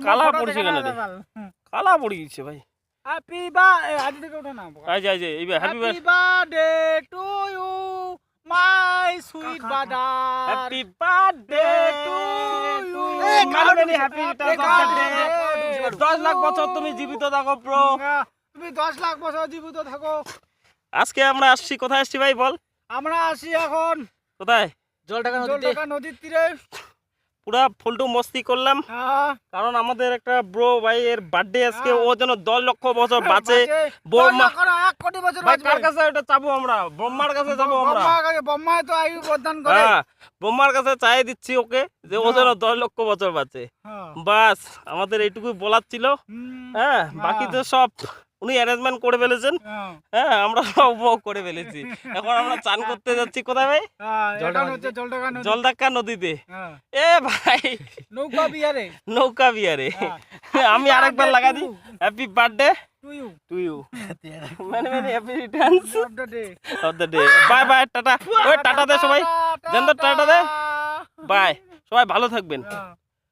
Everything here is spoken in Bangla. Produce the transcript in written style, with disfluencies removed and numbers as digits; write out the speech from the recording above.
কালা পড়ছে কেন রে? কালা পড়ে গেছে ভাই। হ্যাপি বার্থডে আদি থেকে ওঠা না আই যাই যাই এইবার happy birthday to you my sweet brother happy birthday to you many happy returns of the day 10 lakh বছর তুমি জীবিত থাকো ব্রো। তুমি 10 লাখ বছর জীবিত থাকো। আজকে আমরা আসছি, কোথায় আসছি ভাই বল? আমরা আসি এখন কোথায়? জলঢাকা নদীর তীরে। পুরা ফুলটু মস্তি করলাম, কারণ আমাদের একটা ব্রো ভাই এর বার্থডে আজকে, ও যেন 10 লক্ষ বছর বাঁচে। ব্রহ্মা 1 কোটি বছর ভাই বাঁচবে। কার কাছে এটা চাবো আমরা? ব্রহ্মার কাছে যাবো আমরা। ব্রহ্মায় তো আয়ু প্রদান করে। হ্যাঁ, ব্রহ্মার কাছে চাই দিচ্ছি ওকে যে ও যেন 10 লক্ষ বছর বাঁচে। বাস আমাদের এইটুকুই বলার ছিল। হ্যাঁ, বাকি তো সব উনি অ্যারেঞ্জমেন্ট করে ফেলেছেন। হ্যাঁ, আমরা সব উপভোগ করে ফেলেছি। এখন আমরা চান করতে যাচ্ছি কোথায় ভাই? জলঢাকা নদীতে। এ ভাই নৌকা বিহারে। নৌকা বিহারে। আমি আরেকবার লাগাই দিই happy birthday to you many many happy returns of the day. Bye bye, tata. ওই টাটা দে সবাই, জানতো টাটা দে। বাই, সবাই ভালো থাকবেন।